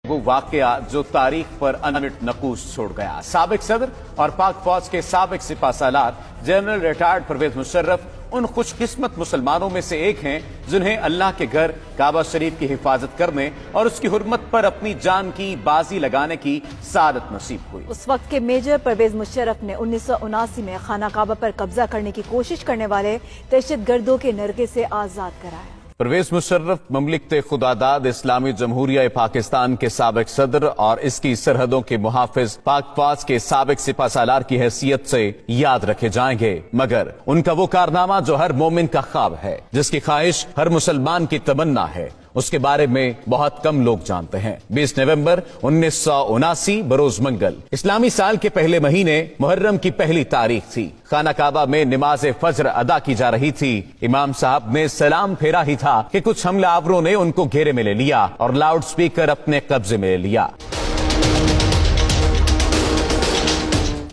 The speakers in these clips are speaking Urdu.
وہ واقعہ جو تاریخ پر انمٹ نقوش چھوڑ گیا۔ سابق صدر اور پاک فوج کے سابق سپہ سالار جنرل ریٹائرڈ پرویز مشرف ان خوش قسمت مسلمانوں میں سے ایک ہیں جنہیں اللہ کے گھر کعبہ شریف کی حفاظت کرنے اور اس کی حرمت پر اپنی جان کی بازی لگانے کی سعادت نصیب ہوئی۔ اس وقت کے میجر پرویز مشرف نے 1979 میں خانہ کعبہ پر قبضہ کرنے کی کوشش کرنے والے دہشت گردوں کے نرغے سے آزاد کرایا۔ پرویز مشرف مملکت خداداد اسلامی جمہوریہ پاکستان کے سابق صدر اور اس کی سرحدوں کے محافظ پاک فوج کے سابق سپہ سالار کی حیثیت سے یاد رکھے جائیں گے، مگر ان کا وہ کارنامہ جو ہر مومن کا خواب ہے، جس کی خواہش ہر مسلمان کی تمنا ہے، اس کے بارے میں بہت کم لوگ جانتے ہیں۔ 20 نومبر 1979 بروز منگل اسلامی سال کے پہلے مہینے محرم کی پہلی تاریخ تھی۔ خانہ کعبہ میں نماز فجر ادا کی جا رہی تھی۔ امام صاحب نے سلام پھیرا ہی تھا کہ کچھ حملہ آوروں نے ان کو گھیرے میں لے لیا اور لاؤڈ سپیکر اپنے قبضے میں لے لیا۔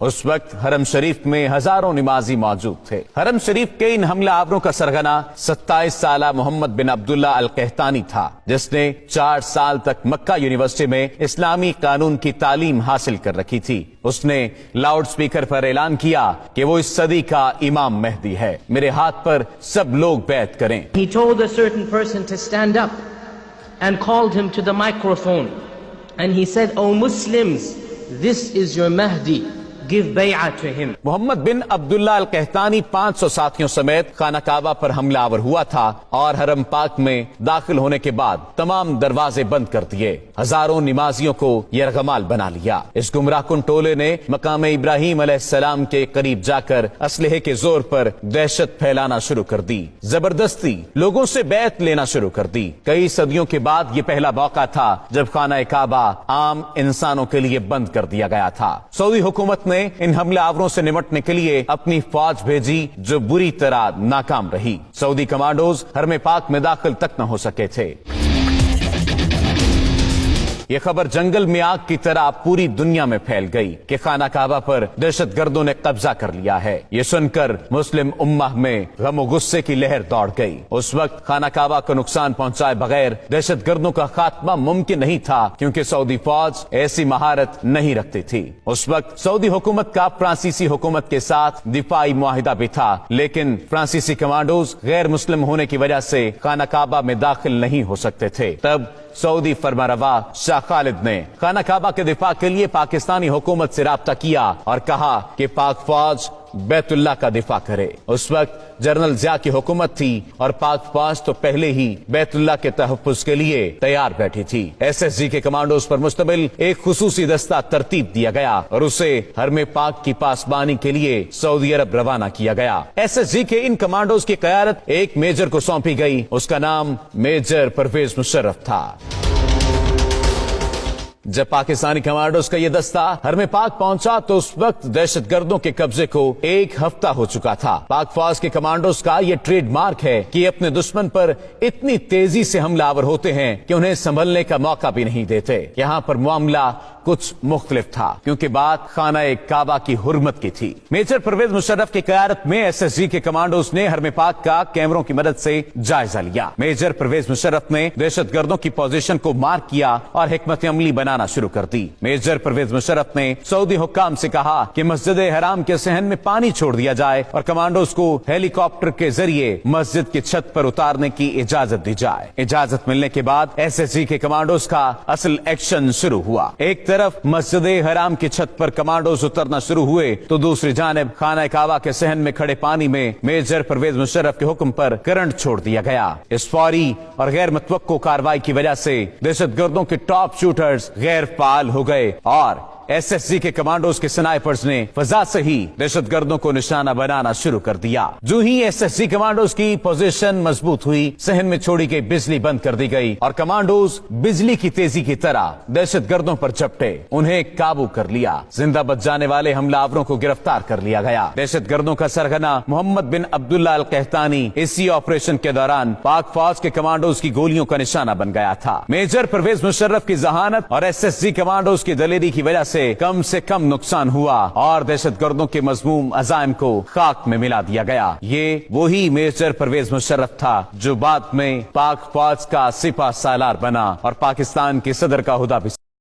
اس وقت حرم شریف میں ہزاروں نمازی موجود تھے۔ حرم شریف کے ان حملہ آوروں کا سرغنہ 27 سالہ محمد بن عبداللہ القحطانی تھا، جس نے 4 سال تک مکہ یونیورسٹی میں اسلامی قانون کی تعلیم حاصل کر رکھی تھی۔ اس نے لاؤڈ سپیکر پر اعلان کیا کہ وہ اس صدی کا امام مہدی ہے، میرے ہاتھ پر سب لوگ بیعت کریں۔ He told a certain person to stand up and called him to the microphone and he said, "O Muslims, this is your Mahdi. Give bay'ah to him." Muhammad bin Abdullah al Qahtani 500 ساتھیوں سمیت خانہ کعبہ پر حملہ آور ہوا تھا اور حرم پاک میں داخل ہونے کے بعد تمام دروازے بند کر دیے۔ ہزاروں نمازیوں کو یرغمال بنا لیا۔ اس گمراہ کن ٹولے نے مقام ابراہیم علیہ السلام کے قریب جا کر اسلحے کے زور پر دہشت پھیلانا شروع کر دی، زبردستی لوگوں سے بیعت لینا شروع کر دی۔ کئی صدیوں کے بعد یہ پہلا موقع تھا جب خانہ کعبہ عام انسانوں کے لیے بند کر دیا گیا تھا۔ سعودی حکومت نے ان حملہ آوروں سے نمٹنے کے لیے اپنی فوج بھیجی جو بری طرح ناکام رہی۔ سعودی کمانڈوز حرم پاک میں داخل تک نہ ہو سکے تھے۔ یہ خبر جنگل میں آگ کی طرح پوری دنیا میں پھیل گئی کہ خانہ کعبہ پر دہشت گردوں نے قبضہ کر لیا ہے۔ یہ سن کر مسلم امہ میں غم و غصے کی لہر دوڑ گئی۔ اس وقت خانہ کعبہ کو نقصان پہنچائے بغیر دہشت گردوں کا خاتمہ ممکن نہیں تھا، کیونکہ سعودی فوج ایسی مہارت نہیں رکھتی تھی۔ اس وقت سعودی حکومت کا فرانسیسی حکومت کے ساتھ دفاعی معاہدہ بھی تھا، لیکن فرانسیسی کمانڈوز غیر مسلم ہونے کی وجہ سے خانہ کعبہ میں داخل نہیں ہو سکتے تھے۔ تب سعودی فرمانروا شاہ خالد نے خانہ کعبہ کے دفاع کے لیے پاکستانی حکومت سے رابطہ کیا اور کہا کہ پاک فوج بیت اللہ کا دفاع کرے۔ اس وقت جنرل ضیاء کی حکومت تھی اور پاک فوج تو پہلے ہی بیت اللہ کے تحفظ کے لیے تیار بیٹھی تھی۔ SSG کے کمانڈوز پر مشتمل ایک خصوصی دستہ ترتیب دیا گیا اور اسے حرم پاک کی پاسبانی کے لیے سعودی عرب روانہ کیا گیا۔ SSG کے ان کمانڈوز کی قیادت ایک میجر کو سونپی گئی، اس کا نام میجر پرویز مشرف تھا۔ جب پاکستانی کمانڈوز کا یہ دستہ حرم پاک پہنچا تو اس وقت دہشت گردوں کے قبضے کو 1 ہفتہ ہو چکا تھا۔ پاک فوج کے کمانڈوز کا یہ ٹریڈ مارک ہے کہ یہ اپنے دشمن پر اتنی تیزی سے حملہ آور ہوتے ہیں کہ انہیں سنبھلنے کا موقع بھی نہیں دیتے۔ یہاں پر معاملہ کچھ مختلف تھا، کیونکہ بات خانہ کعبہ کی حرمت کی تھی۔ میجر پرویز مشرف کی قیادت میں SSG کے کمانڈوز نے حرم پاک کا کیمروں کی مدد سے جائزہ لیا۔ میجر پرویز مشرف نے دہشت گردوں کی پوزیشن کو مارک کیا اور حکمت عملی بنانا شروع کر دی۔ میجر پرویز مشرف نے سعودی حکام سے کہا کہ مسجد حرام کے صحن میں پانی چھوڑ دیا جائے اور کمانڈوز کو ہیلی کاپٹر کے ذریعے مسجد کی چھت پر اتارنے کی اجازت دی جائے۔ اجازت ملنے کے بعد SSG کے کمانڈوز کا اصل ایکشن شروع ہوا۔ ایک طرف مسجد حرام کی چھت پر کمانڈوز اترنا شروع ہوئے تو دوسری جانب خانہ کعبہ کے صحن میں کھڑے پانی میں میجر پرویز مشرف کے حکم پر کرنٹ چھوڑ دیا گیا۔ اس فوری اور غیر متوقع کارروائی کی وجہ سے دہشت گردوں کے ٹاپ شوٹرز غیر فعال ہو گئے اور SSG کے کمانڈوز کے سنائپرز نے فضا سے ہی دہشت گردوں کو نشانہ بنانا شروع کر دیا۔ جو ہی SSG کمانڈوز کی پوزیشن مضبوط ہوئی، صحن میں چھوڑی گئی بجلی بند کر دی گئی اور کمانڈوز بجلی کی تیزی کی طرح دہشت گردوں پر جھپٹے، انہیں قابو کر لیا۔ زندہ بچ جانے والے حملہ آوروں کو گرفتار کر لیا گیا۔ دہشت گردوں کا سرغنہ محمد بن عبداللہ القحطانی اسی آپریشن کے دوران پاک فوج کے کمانڈوز کی گولیوں کا نشانہ بن گیا تھا۔ میجر پرویز مشرف کی ذہانت اور SSG کمانڈوز کی دلیری کی وجہ سے کم نقصان ہوا اور دہشت گردوں کے مذموم عزائم کو خاک میں ملا دیا گیا۔ یہ وہی میجر پرویز مشرف تھا جو بعد میں پاک فوج کا سپہ سالار بنا اور پاکستان کے صدر کا عہدہ بھی